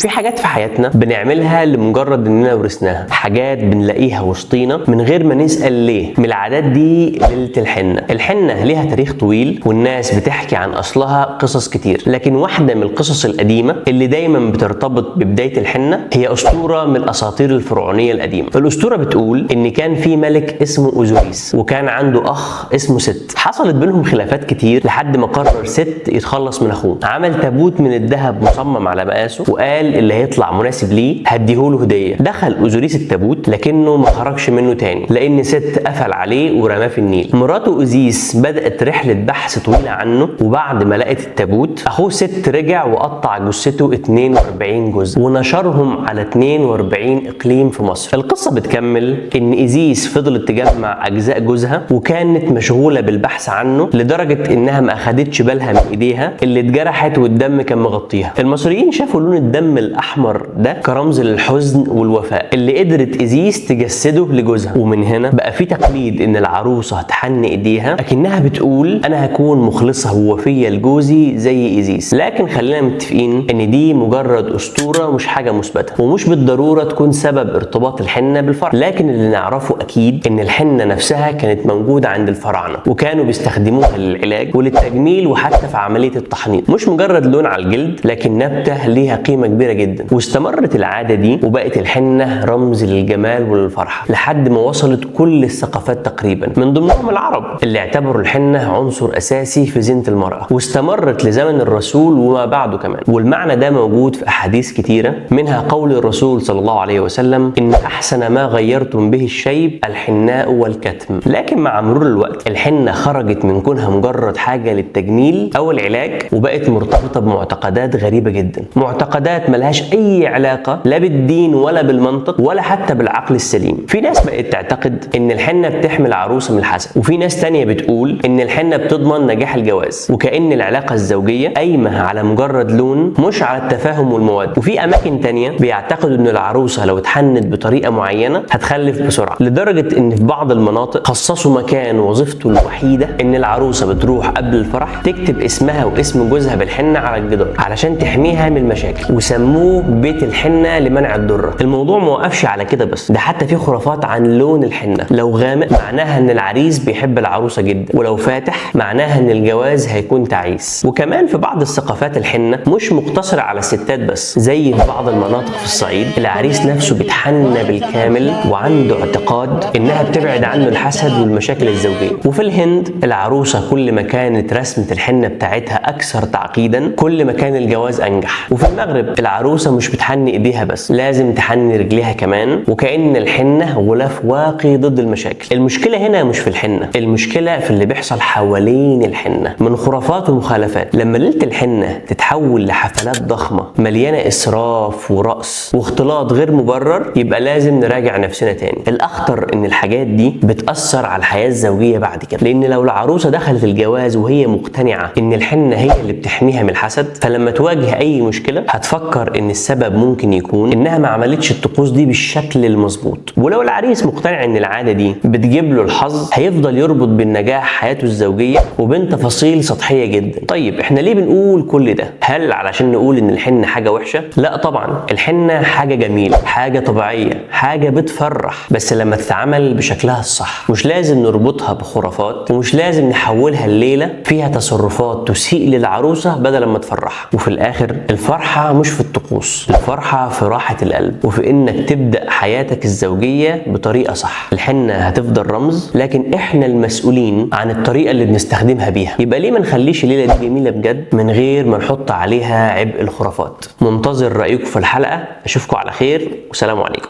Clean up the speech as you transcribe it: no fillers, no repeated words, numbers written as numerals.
في حاجات في حياتنا بنعملها لمجرد اننا ورثناها، حاجات بنلاقيها وسطينا من غير ما نسأل ليه. من العادات دي ليلة الحنة. الحنة ليها تاريخ طويل والناس بتحكي عن اصلها قصص كتير، لكن واحدة من القصص القديمة اللي دايما بترتبط ببداية الحنة هي اسطورة من الاساطير الفرعونية القديمة. الاسطورة بتقول ان كان في ملك اسمه اوزوريس وكان عنده اخ اسمه ست. حصلت بينهم خلافات كتير لحد ما قرر ست يتخلص من اخوه. عمل تابوت من الذهب مصمم على مقاسه وقال اللي هيطلع مناسب ليه هديهوله هديه. دخل اوزوريس التابوت لكنه ما خرجش منه تاني لان ست قفل عليه ورماه في النيل. مراته اوزيس بدات رحله بحث طويله عنه، وبعد ما لقت التابوت اخوه ست رجع وقطع جثته 42 جزء ونشرهم على 42 اقليم في مصر. القصه بتكمل ان ايزيس فضلت تجمع اجزاء جوزها وكانت مشغوله بالبحث عنه لدرجه انها ما اخدتش بالها من ايديها اللي اتجرحت والدم كان مغطيها. المصريين شافوا لون الدم الاحمر ده كرمز للحزن والوفاء اللي قدرت ايزيس تجسده لجوزها، ومن هنا بقى في تقليد ان العروسه تحن ايديها اكنها بتقول انا هكون مخلصه ووفيه لجوزي زي ايزيس. لكن خلينا متفقين ان دي مجرد اسطوره مش حاجه مثبته، ومش بالضروره تكون سبب ارتباط الحنه بالفرح. لكن اللي نعرفه اكيد ان الحنه نفسها كانت موجوده عند الفراعنه وكانوا بيستخدموها للعلاج وللتجميل وحتى في عمليه التحنيط. مش مجرد لون على الجلد، لكن نبته ليها قيمه كبيره جدا. واستمرت العاده دي وبقت الحنه رمز للجمال وللفرحه لحد ما وصلت كل الثقافات تقريبا، من ضمنهم العرب اللي اعتبروا الحنه عنصر اساسي في زينه المراه. واستمرت لزمن الرسول وما بعده كمان، والمعنى ده موجود في احاديث كتيره، منها قول الرسول صلى الله عليه وسلم ان احسن ما غيرتم به الشيب الحناء والكتم. لكن مع مرور الوقت الحنه خرجت من كونها مجرد حاجه للتجميل او العلاج وبقت مرتبطه بمعتقدات غريبه جدا، معتقدات ملهاش اي علاقه لا بالدين ولا بالمنطق ولا حتى بالعقل السليم. في ناس بقت تعتقد ان الحنه بتحمي العروسه من الحسد، وفي ناس تانية بتقول ان الحنه بتضمن نجاح الجواز، وكأن العلاقه الزوجيه قايمه على مجرد لون مش على التفاهم والمواد. وفي اماكن تانية بيعتقدوا ان العروسه لو اتحنت بطريقه معينه هتخلف بسرعه، لدرجه ان في بعض المناطق خصصوا مكان وظيفته الوحيده ان العروسه بتروح قبل الفرح تكتب اسمها واسم جوزها بالحنه على الجدار علشان تحميها من المشاكل، وسموه بيت الحنه لمنع الضره. الموضوع ما وقفش على كده بس، ده حتى في خرافات عن لون الحنه. لو غامق معناها ان العريس بيحب العروسه جدا، ولو فاتح معناها ان الجواز هيكون تعيس. وكمان في بعض الثقافات الحنه مش مقتصره على الستات بس، زي في بعض المناطق في الصعيد العريس نفسه بيتحنى بالكامل وعنده اعتقاد انها بتبعد عنه الحسد والمشاكل الزوجيه. وفي الهند العروسه كل ما كانت رسمه الحنه بتاعتها اكثر تعقيدا كل ما كان الجواز انجح. وفي المغرب العروسه مش بتحني ايديها بس، لازم تحني رجليها كمان، وكأن الحنه غلاف واقي ضد المشاكل. المشكله هنا مش في الحنه، المشكله في اللي بيحصل حوالين الحنه من خرافات ومخالفات. لما ليله الحنه تتحول لحفلات ضخمه مليانه اسراف ورقص واختلاط غير مبرر، يبقى لازم نراجع نفسنا تاني. الاخطر ان الحاجات دي بتاثر على الحياه الزوجيه بعد كده، لان لو العروسه دخلت الجواز وهي مقتنعه ان الحنه هي اللي بتحميها من الحسد، فلما تواجه اي مشكله هتفكر ان السبب ممكن يكون انها ما عملتش الطقوس دي بالشكل المظبوط. ولو العريس مقتنع ان العاده دي بتجيب له الحظ هيفضل يربط بين نجاح حياته الزوجيه وبين تفاصيل سطحيه جدا. طيب احنا ليه بنقول كل ده؟ هل علشان نقول ان الحنه حاجه وحشه؟ لا طبعا، الحنه حاجه جميله، حاجه طبيعيه، حاجه بتفرح، بس لما تتعمل بشكلها الصح. مش لازم نربطها بخرافات، ومش لازم نحولها الليله فيها تصرفات تسيء للعروسه بدل ما تفرحها. وفي الاخر الفرحه مش في الطقوس، الفرحه في راحه القلب وفي انك تبدا حياتك الزوجيه بطريقه صح. الحنه هتفضل رمز، لكن احنا المسؤولين عن الطريقه اللي بنستخدمها بيها. يبقى ليه ما نخليش الليله دي جميله بجد من غير ما نحط عليها عبء الخرافات؟ منتظر رايكم في الحلقه، اشوفكم على خير والسلام عليكم.